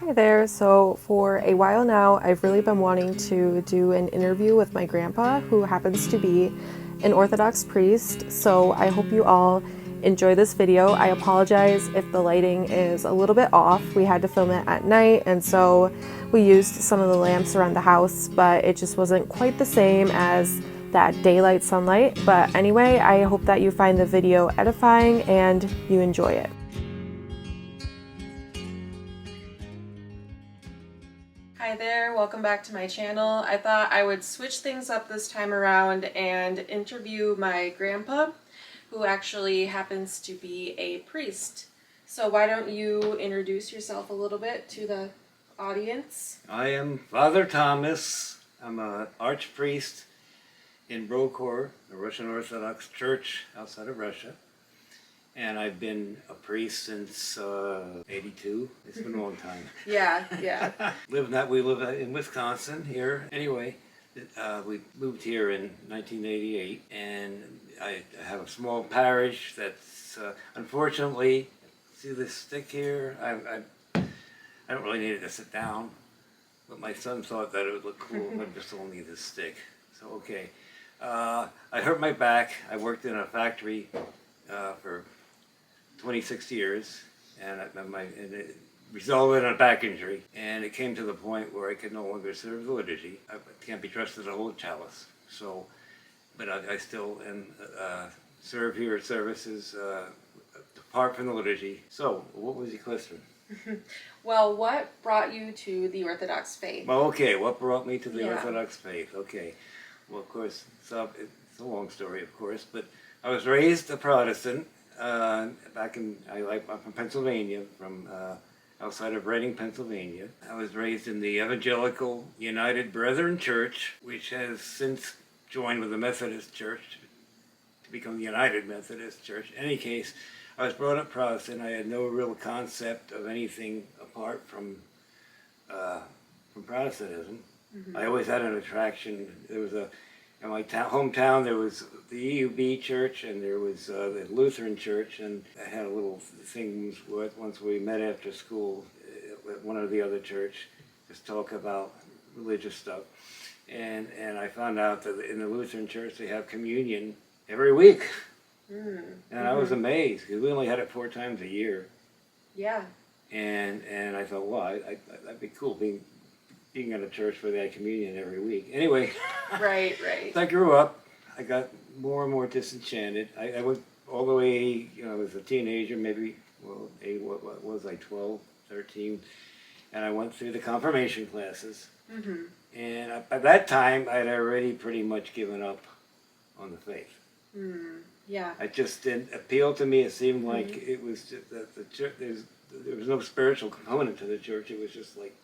Hi there. So for a while now, I've really been wanting to do an interview with my grandpa, who happens to be an Orthodox priest. So I hope you all enjoy this video. I apologize if the lighting is a little bit off. We had to film it at night, and so we used some of the lamps around the house, but it just wasn't quite the same as that daylight sunlight. But anyway, I hope that you find the video edifying and you enjoy it. Hi there, welcome back to my channel. I thought I would switch things up this time around and interview my grandpa, who actually happens to be a priest. So why don't you introduce yourself a little bit to the audience? I am Father Thomas. I'm an archpriest in Brokhor, the Russian Orthodox Church outside of Russia. And I've been a priest since 82. It's been a long time. Yeah. We live in Wisconsin here. Anyway, we moved here in 1988, and I have a small parish that's unfortunately, see this stick here? I don't really need it to sit down, but my son thought that it would look cool if I just only this stick. So okay, I hurt my back. I worked in a factory for 26 years, and it resulted in a back injury, and it came to the point where I could no longer serve the liturgy. I can't be trusted to hold chalice, so, but I still serve here at services apart from the liturgy. So, what was your question? Well, what brought you to the Orthodox faith? Well, okay, what brought me to the Orthodox faith? Okay, well, of course, it's a long story, of course, but I was raised a Protestant. I'm from Pennsylvania, from outside of Reading, Pennsylvania. I was raised in the Evangelical United Brethren Church, which has since joined with the Methodist Church to become the United Methodist Church. In any case, I was brought up Protestant. I had no real concept of anything apart from Protestantism. Mm-hmm. I always had an attraction. There was in my hometown, there was the EUB church, and there was the Lutheran church, and I had a little thing once we met after school at one or the other church, just talk about religious stuff. And I found out that in the Lutheran church they have communion every week. And I was amazed, because we only had it 4 times a year. Yeah. And I thought, well, that'd be cool, being in a church where they had communion every week. Anyway, Right. as I grew up, I got more and more disenchanted. I went all the way, as a teenager, maybe, what was I, 12, 13, and I went through the confirmation classes. Mm-hmm. And by that time, I'd already pretty much given up on the faith. Yeah. It just didn't appeal to me. It seemed like it was just that the church, there was no spiritual component to the church. It was just like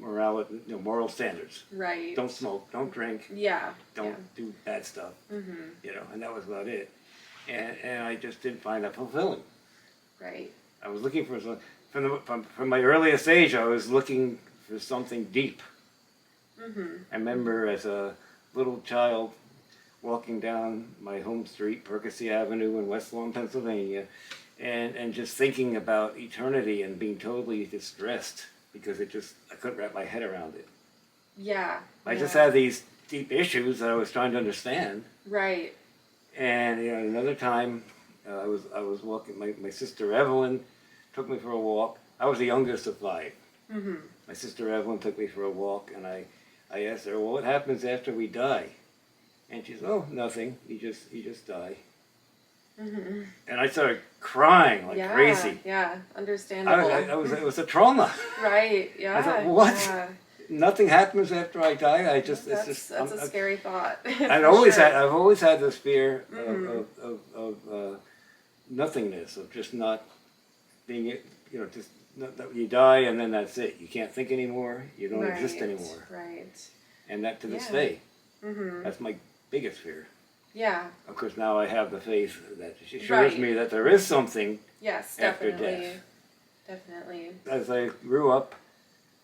morality, moral standards. Right. Don't smoke, don't drink. Yeah. Don't do bad stuff. And that was about it. And I just didn't find that fulfilling. Right. I was looking for from my earliest age. I was looking for something deep. I remember as a little child walking down my home street, Percy Avenue in West Lawn, Pennsylvania, and just thinking about eternity and being totally distressed, because I couldn't wrap my head around it. Yeah. I just had these deep issues that I was trying to understand. Right. And another time, I was walking. My sister Evelyn took me for a walk. I was the youngest of 5. My sister Evelyn took me for a walk, and I asked her, "Well, what happens after we die?" And she said, "Oh, nothing. You just die." And I started crying like crazy. Yeah, understandable. It was a trauma. Right. Yeah. I thought, what? Yeah. Nothing happens after I die. That's a scary thought. I've always had this fear of nothingness, of just not being, just that you die and then that's it. You can't think anymore. You don't exist anymore. Right. And that to this day, that's my biggest fear. Yeah. Of course, now I have the faith that assures me that there is something after death. Definitely. As I grew up,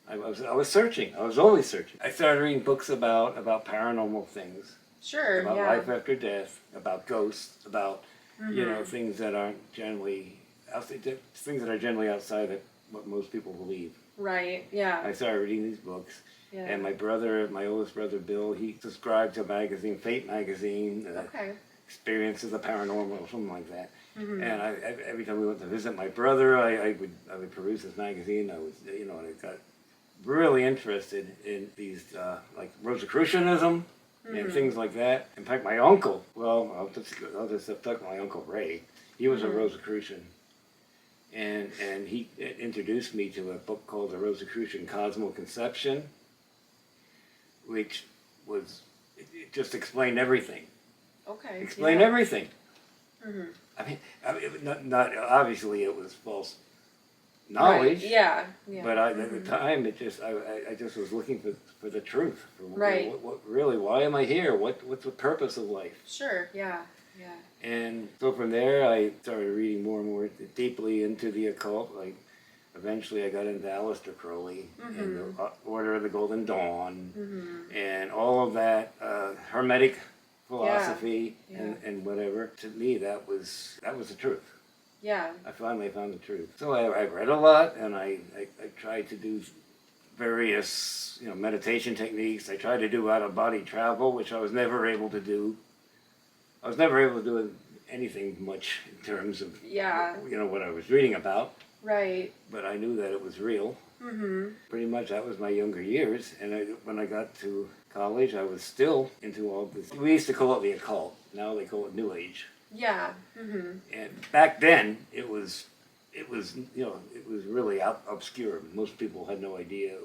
I was searching. I was always searching. I started reading books about paranormal things. Sure. About life after death, about ghosts, about things that aren't generally outside of what most people believe. Right, yeah. I started reading these books. Yeah. And my brother, my oldest brother Bill, he subscribed to a magazine, Fate magazine, Okay. Experiences of Paranormal, or something like that. Mm-hmm. And every time we went to visit my brother, I would peruse this magazine. I was, and I got really interested in these like Rosicrucianism and things like that. In fact, my uncle, well, I'll just talk my uncle Ray. He was a Rosicrucian. And he introduced me to a book called The Rosicrucian Cosmoconception, which was, it just explained everything. Okay. Explained everything. Mm-hmm. I mean, not obviously it was false knowledge. Right. Yeah. Yeah. But at the time, I just was looking for the truth. For, right. What really? Why am I here? What's the purpose of life? Sure. Yeah. Yeah. And so from there, I started reading more and more deeply into the occult. Like, eventually, I got into Aleister Crowley and the Order of the Golden Dawn, and all of that Hermetic philosophy and whatever. To me, that was the truth. Yeah. I finally found the truth. So I read a lot, and I tried to do various meditation techniques. I tried to do out-of-body travel, which I was never able to do. I was never able to do anything much in terms of what I was reading about. Right. But I knew that it was real. Mm-hmm. Pretty much that was my younger years. And when I got to college, I was still into all this. We used to call it the occult. Now they call it New Age. Yeah. Mm-hmm. And back then, it was really obscure. Most people had no idea.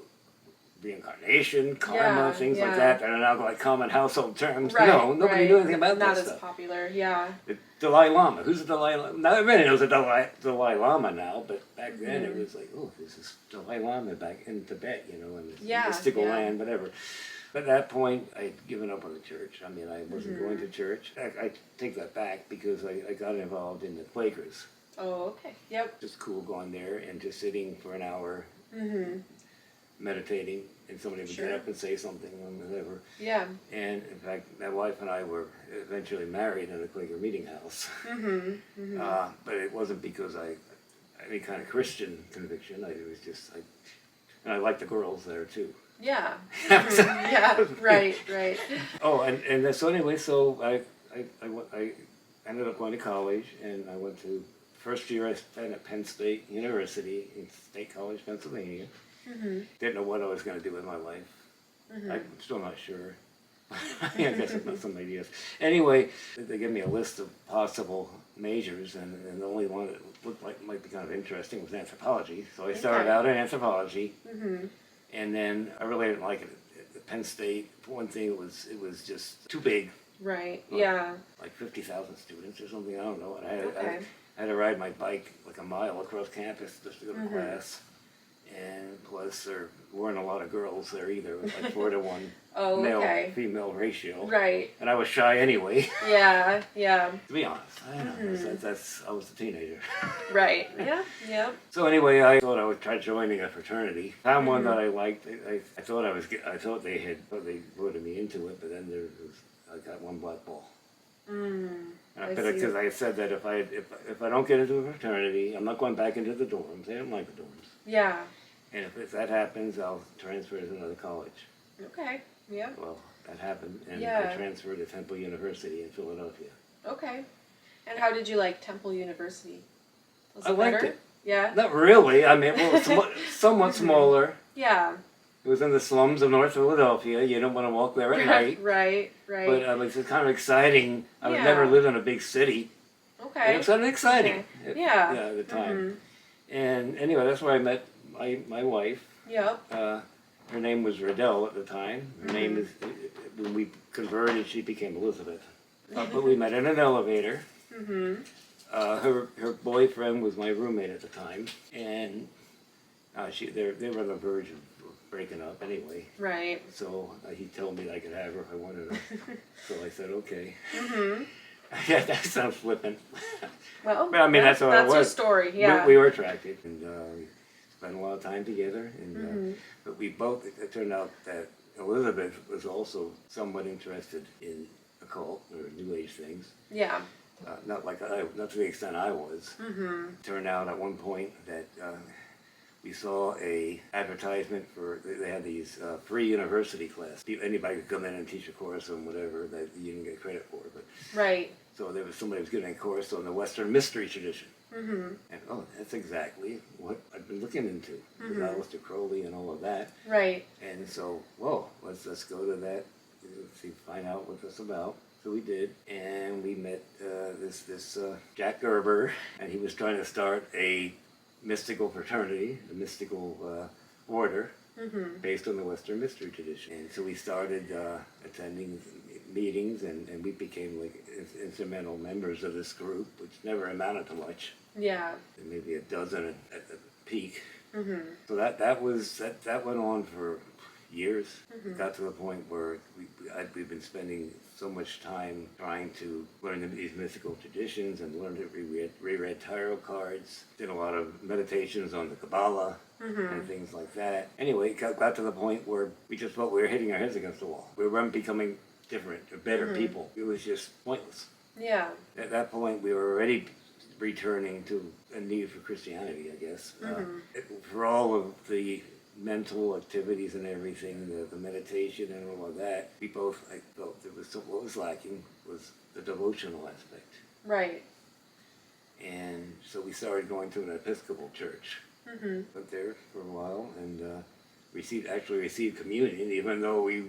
Reincarnation, karma, things like that are now like common household terms. Right, no, nobody knew anything about that stuff. Not as popular, yeah. The Dalai Lama. Who's the Dalai Lama? Now everybody knows the Dalai Lama now, but back then it was like, oh, this is Dalai Lama back in Tibet, in this mystical land, whatever. But at that point, I'd given up on the church. I mean, I wasn't going to church. I take that back because I got involved in the Quakers. Oh, okay. Yep. Just cool going there and just sitting for an hour. Meditating, and somebody would get up and say something or whatever. Yeah. And in fact, my wife and I were eventually married in a Quaker meeting house. But it wasn't because I had any kind of Christian conviction. It was just, and I liked the girls there too. Yeah. Yeah. Right. Oh, and so anyway, so I ended up going to college, and I went to first year I spent at Penn State University in State College, Pennsylvania. Didn't know what I was going to do with my life. I'm still not sure. I guess I've got some ideas. Anyway, they gave me a list of possible majors, and the only one that looked like might be kind of interesting was anthropology. So I started out in anthropology, and then I really didn't like it at Penn State. For one thing, it was just too big. Right. Like 50,000 students or something. I don't know. And I had to ride my bike like a mile across campus just to go to class. And plus, there weren't a lot of girls there either. It was like 4-to-1 male-female ratio. Right. And I was shy anyway. Yeah. To be honest, I don't know. I was a teenager. Right. Yeah. So anyway, I thought I would try joining a fraternity. Found one that I liked. I thought they voted me into it, but then I got one black ball. And because I said that if I don't get into a fraternity, I'm not going back into the dorms. They don't like the dorms. Yeah. And if that happens, I'll transfer to another college. Okay. Yeah. Well, that happened, and I transferred to Temple University in Philadelphia. Okay. And how did you like Temple University? I liked it. Yeah. Not really. I mean, well, somewhat smaller. Yeah. It was in the slums of North Philadelphia. You don't want to walk there at night. Right. But it was kind of exciting. I would never live in a big city. Okay. And it was kind of exciting. Okay. At the time. And anyway, that's where I met my wife. Yep. Her name was Riddell at the time. Her name is, when we converted, she became Elizabeth. But we met in an elevator. Her boyfriend was my roommate at the time. And they were on the verge of breaking up anyway. Right. So he told me I could have her if I wanted her. So I said, okay. Yeah, that sounds flippant. Well, but I mean, that's what it was. That's your story, yeah. We were attracted, and we spent a lot of time together. And but we both, it turned out that Elizabeth was also somewhat interested in occult or New Age things. Yeah. Not to the extent I was. Turned out at one point that we saw a advertisement for, they had these free university classes. Anybody could come in and teach a course on whatever that you didn't get credit for. But Right. so there was somebody who was giving a course on the Western Mystery Tradition. Mm-hmm. And that's exactly what I've been looking into, with Aleister Crowley and all of that. Right. And so, let's go to that, see, find out what that's about. So we did, and we met this Jack Gerber, and he was trying to start a mystical fraternity, a mystical order, based on the Western Mystery Tradition. And so we started attending meetings, and we became like instrumental members of this group, which never amounted to much. Yeah. Maybe a dozen at the peak. Mm-hmm. So that went on for years. It got to the point where we've been spending so much time trying to learn these mystical traditions and learned it. Reread tarot cards, did a lot of meditations on the Kabbalah and things like that. Anyway, it got to the point where we just felt we were hitting our heads against the wall. We weren't becoming different or better people. It was just pointless. Yeah. At that point, we were already returning to a need for Christianity, I guess. For all of the mental activities and everything, the meditation and all of that, I felt what was lacking was the devotional aspect. Right. And so we started going to an Episcopal church. Went there for a while and received communion, even though we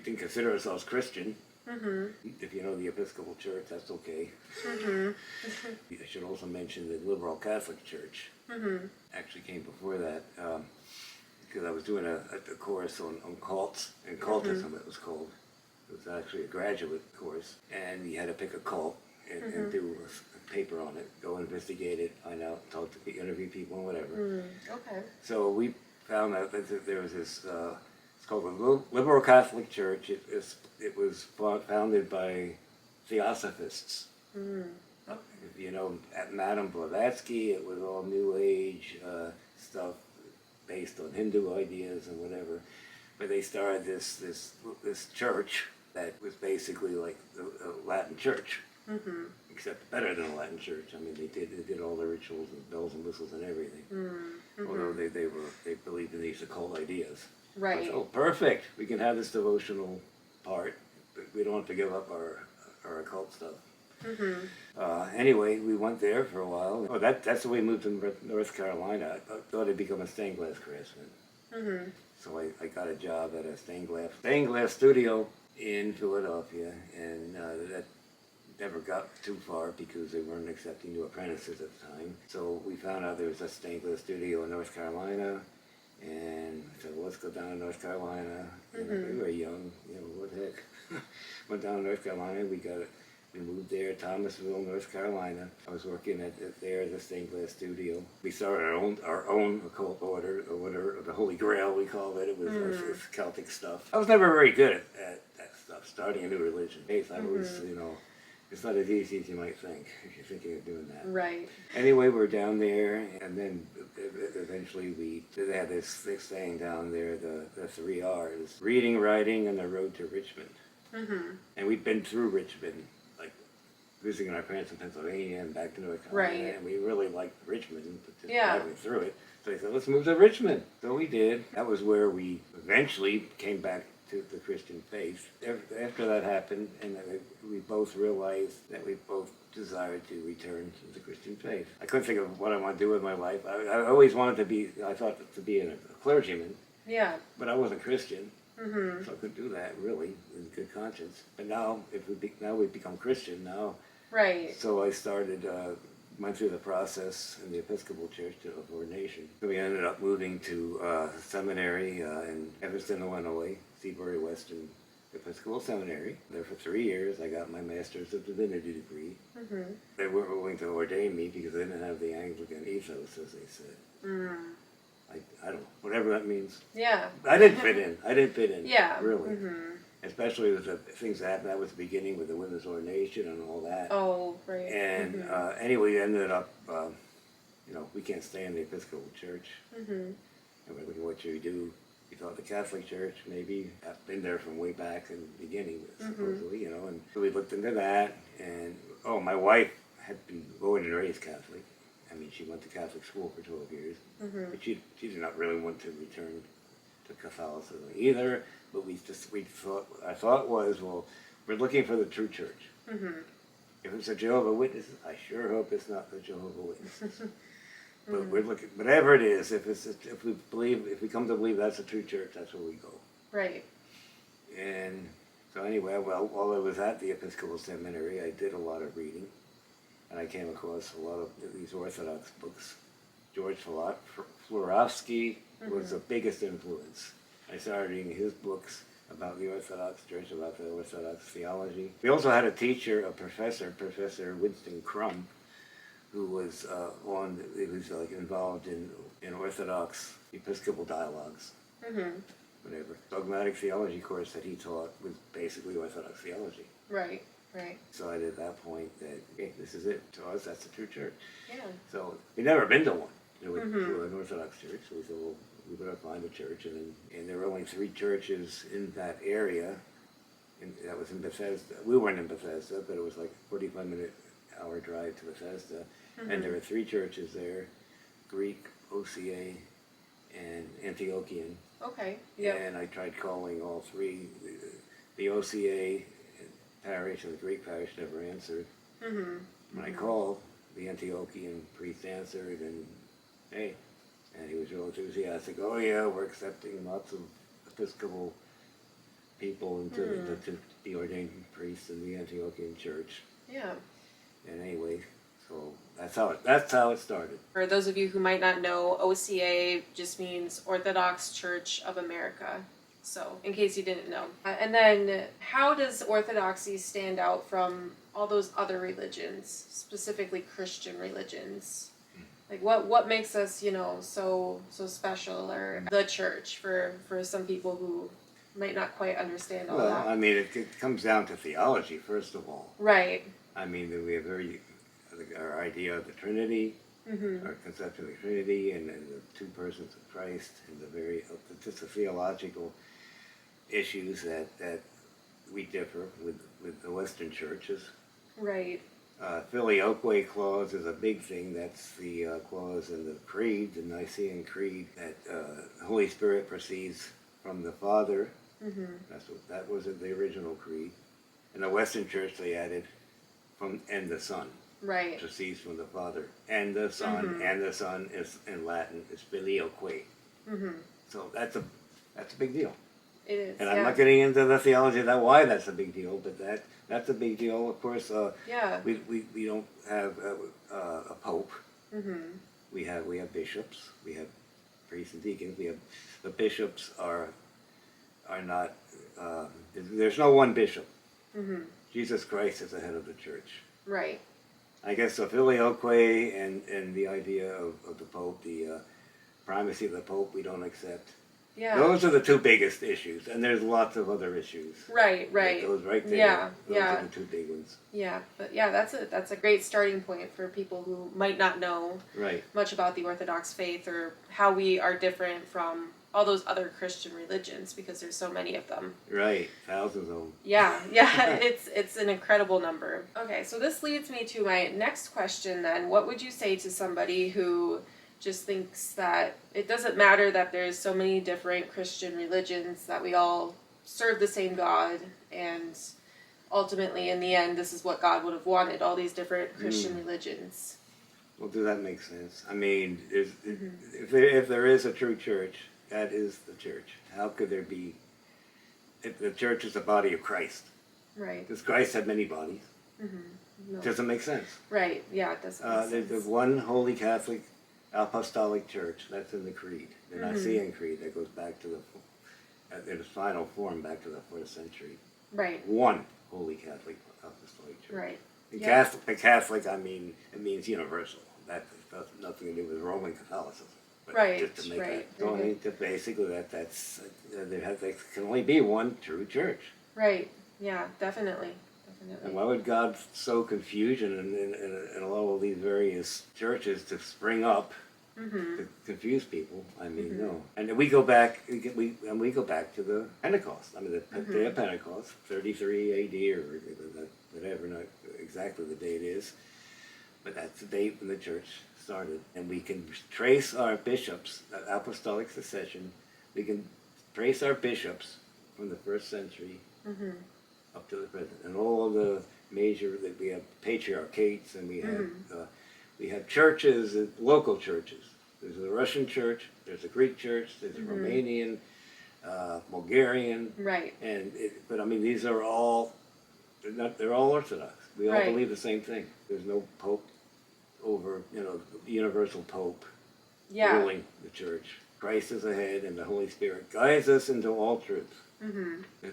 didn't consider ourselves Christian. If you know the Episcopal Church, that's okay. I should also mention the Liberal Catholic Church actually came before that, because I was doing a course on cults and cultism, it was called. It was actually a graduate course, and you had to pick a cult and do a paper on it, go investigate it, find out, interview people and whatever. Okay. So we found out that there was this, it's called the Liberal Catholic Church. It was founded by Theosophists. If you know Madame Blavatsky, it was all New Age stuff based on Hindu ideas and whatever. But they started this church that was basically like a Latin church, except better than a Latin church. I mean, they did all the rituals and bells and whistles and everything. Although they believed in these occult ideas. Right. So perfect. We can have this devotional part, but we don't have to give up our occult stuff. Anyway, we went there for a while. Oh, that's the way we moved to North Carolina. I thought I'd become a stained glass craftsman. So I got a job at a stained glass studio in Philadelphia, and that never got too far because they weren't accepting new apprentices at the time. So we found out there was a stained glass studio in North Carolina, and I said, well, let's go down to North Carolina. And we were young, what the heck. Went down to North Carolina, we moved there, Thomasville, North Carolina. I was working at the stained glass studio. We started our own occult order, the Holy Grail, we called it. It was this Celtic stuff. I was never very good at that stuff, starting a new religion. I was, it's not as easy as you might think if you're thinking of doing that. Right. Anyway, we're down there, and then eventually they had this thing down there, the 3 R's: reading, writing, and the road to Richmond. And we'd been through Richmond, like visiting our parents in Pennsylvania and back to North Carolina, and we really liked Richmond, but just driving through it. So they said, let's move to Richmond. So we did. That was where we eventually came back to the Christian faith. After that happened, and we both realized that we both desired to return to the Christian faith. I couldn't think of what I want to do with my life. I always wanted to be, I thought, to be a clergyman. Yeah. But I wasn't Christian. So I couldn't do that, really, in good conscience. But now, we've become Christian now. Right. So I went through the process in the Episcopal Church of ordination. So we ended up moving to seminary in Evanston, Illinois, Seabury Western Episcopal Seminary. There for 3 years. I got my Master's of Divinity degree. They weren't willing to ordain me because they didn't have the Anglican ethos, as they said. I don't know, whatever that means. Yeah. I didn't fit in. Yeah. Really. Especially with the things that happened. That was the beginning with the women's ordination and all that. Oh, right. And anyway, ended up, we can't stay in the Episcopal Church. And what should we do? We thought the Catholic Church, maybe. I've been there from way back in the beginning, supposedly, and so we looked into that. And, my wife had been born and raised Catholic. I mean, she went to Catholic school for 12 years, but she did not really want to return to Catholicism either. But our thought was, well, we're looking for the true church. If it's a Jehovah's Witness, I sure hope it's not the Jehovah's Witnesses. But we're looking, whatever it is, if we come to believe that's a true church, that's where we go. Right. And so anyway, well, while I was at the Episcopal Seminary, I did a lot of reading, and I came across a lot of these Orthodox books. George Florovsky was the biggest influence. I started reading his books about the Orthodox Church, about the Orthodox theology. We also had a teacher, Professor Winston Crum, who was involved in Orthodox Episcopal dialogues. Whatever dogmatic theology course that he taught was basically Orthodox theology. Right. Decided at that point that, okay, this is it. To us, that's the true church. Yeah. So we'd never been to one, to an Orthodox church. So we said, well, we better find a church. And there were only 3 churches in that area. And that was in Bethesda. We weren't in Bethesda, but it was like a 45-minute hour drive to Bethesda. And there were 3 churches there, Greek, OCA, and Antiochian. Okay. Yeah. And I tried calling all 3. The OCA parish and the Greek parish never answered. When I called, the Antiochian priest answered, and hey, and he was real enthusiastic. Oh yeah, we're accepting lots of Episcopal people to be ordained priests in the Antiochian church. Yeah. And anyway, so that's how it started. For those of you who might not know, OCA just means Orthodox Church of America. So, in case you didn't know. And then, how does Orthodoxy stand out from all those other religions, specifically Christian religions? Like, what makes us, so special, or the church for some people who might not quite understand all that? Well, I mean, it comes down to theology, first of all. Right. I mean, we have our idea of the Trinity, our conception of the Trinity, and the 2 persons of Christ, and just the theological issues that we differ with the Western churches. Right. Filioque clause is a big thing. That's the clause in the Creed, the Nicene Creed, that the Holy Spirit proceeds from the Father. That was in the original Creed. In the Western Church, they added and the Son. Right. Proceeds from the Father and the Son, and the Son is in Latin is filioque. So that's a big deal. It is. And I'm not getting into the theology of why that's a big deal, but that's a big deal. Of course, we don't have a pope. We have bishops. We have priests and deacons. The bishops are not. There's no one bishop. Jesus Christ is the head of the church. Right. I guess the filioque and the idea of the Pope, the primacy of the Pope, we don't accept. Yeah. Those are the 2 biggest issues, and there's lots of other issues. Right. That goes right there. Yeah. Those are the 2 big ones. Yeah, but that's a great starting point for people who might not know much about the Orthodox faith or how we are different from all those other Christian religions, because there's so many of them. Right, thousands of them. Yeah, it's an incredible number. Okay, so this leads me to my next question then. What would you say to somebody who just thinks that it doesn't matter that there's so many different Christian religions, that we all serve the same God, and ultimately in the end this is what God would have wanted, all these different Christian religions? Well, does that make sense? I mean, if there is a true church, that is the church. How could there be? If the church is the body of Christ. Right. Does Christ have many bodies? No. Doesn't make sense. Right. Yeah, it doesn't make sense. There's one Holy Catholic Apostolic Church. That's in the Creed, the Nicene Creed, that goes back to in its final form back to the 4th century. Right. One Holy Catholic Apostolic Church. Right. Catholic, I mean, it means universal. That has nothing to do with Roman Catholicism. Right, just to make that. So I mean, basically, there can only be one true church. Right. Yeah. Definitely. And why would God sow confusion in all of these various churches to spring up to confuse people? I mean, no. And we go back. We go back to the Pentecost. I mean, the day of Pentecost, 33 A.D. or whatever, not exactly the date is. but that's the date when the church started. And we can trace our bishops, apostolic succession, we can trace our bishops from the 1st century up to the present. And all of the major, that we have patriarchates, and we have churches, local churches. There's the Russian church, there's the Greek church, there's the Romanian, Bulgarian. Right. But I mean, these are all, they're all Orthodox. We all believe the same thing. There's no pope over, the universal pope ruling the church. Christ is ahead, and the Holy Spirit guides us into all truth.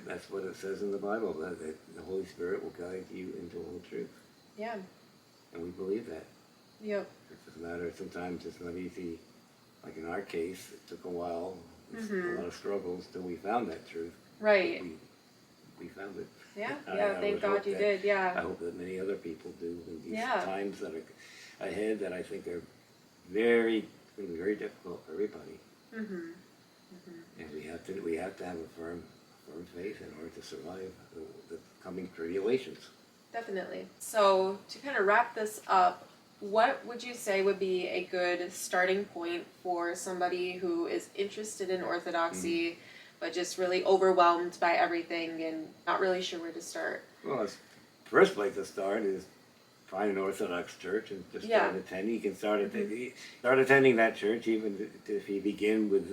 That's what it says in the Bible, that the Holy Spirit will guide you into all truth. Yeah. And we believe that. Yep. It doesn't matter. Sometimes it's not easy. Like in our case, it took a while, a lot of struggles till we found that truth. Right. We found it. Yeah, thank God you did, I hope that many other people do in these times that are ahead, that I think are very difficult for everybody. And we have to have a firm faith in order to survive the coming tribulations. Definitely. So to kind of wrap this up, what would you say would be a good starting point for somebody who is interested in Orthodoxy, but just really overwhelmed by everything and not really sure where to start? Well, the first place to start is find an Orthodox church and just start attending. You can start attending that church, even if you begin with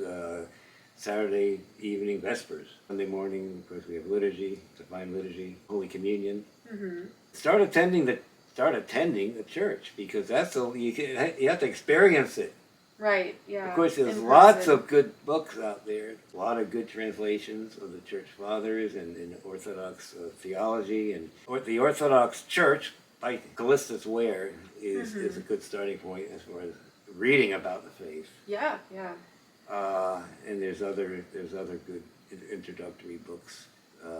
Saturday evening Vespers. Sunday morning, of course, we have liturgy, divine liturgy, Holy Communion. Start attending the church, because that's you have to experience it. Right. Yeah. Of course, there's lots of good books out there, a lot of good translations of the Church Fathers and Orthodox theology, and the Orthodox Church by Callistus Ware is a good starting point as far as reading about the faith. Yeah. And there's other good introductory books.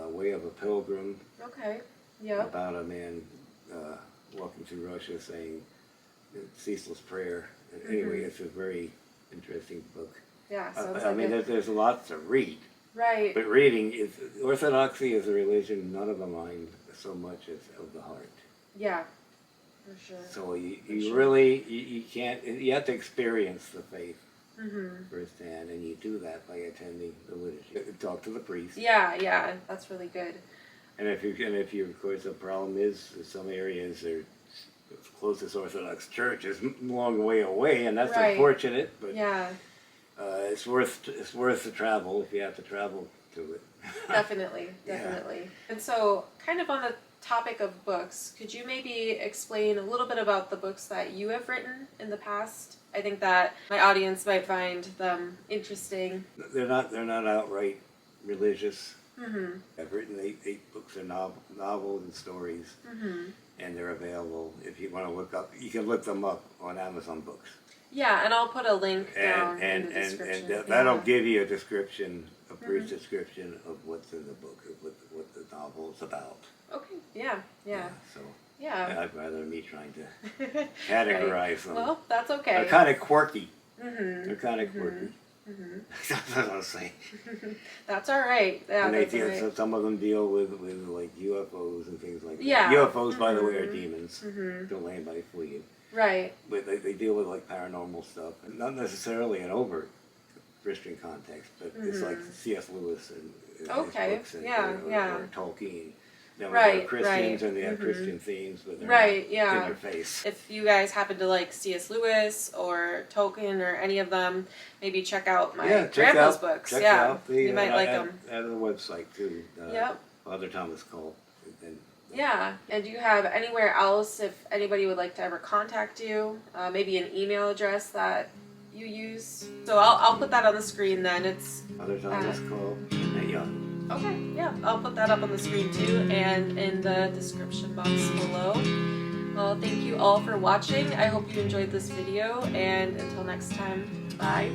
Way of a Pilgrim. Okay. Yeah. About a man walking through Russia saying ceaseless prayer. Anyway, it's a very interesting book. Yeah. I mean, there's lots to read. Right. But Orthodoxy is a religion not of the mind so much as of the heart. Yeah. For sure. So you really can't. You have to experience the faith firsthand, and you do that by attending the liturgy. Talk to the priest. Yeah, that's really good. And if you of course, the problem is in some areas the closest Orthodox church is a long way away, and that's unfortunate. But it's worth the travel if you have to travel to it. Definitely. And so, kind of on the topic of books, could you maybe explain a little bit about the books that you have written in the past? I think that my audience might find them interesting. They're not outright religious. I've written eight books of novels and stories, and they're available. If you want to look up, you can look them up on Amazon Books. Yeah, and I'll put a link down in the description. And that'll give you a brief description of what's in the book, of what the novel's about. Okay, yeah. So yeah, I'd rather me trying to categorize them. Well, that's okay. They're kind of quirky. They're kind of quirky. That's what I was saying. That's all right. Yeah, and some of them deal with like UFOs and things like that. Yeah. UFOs, by the way, are demons. Don't let anybody fool you. Right. But they deal with like paranormal stuff, not necessarily an overt Christian context, but it's like C.S. Lewis and his books, or Tolkien. Now, they're Christians and they have Christian themes, but they're not in your face. If you guys happen to like C.S. Lewis or Tolkien or any of them, maybe check out my grandpa's books. Check out you might like them. At the website too. Father Thomas Cole. Yeah, and do you have anywhere else if anybody would like to ever contact you? Maybe an email address that you use? So I'll put that on the screen then. It's Father Thomas Cole at Yahoo. Okay, yeah, I'll put that up on the screen too and in the description box below. Well, thank you all for watching. I hope you enjoyed this video, and until next time, bye.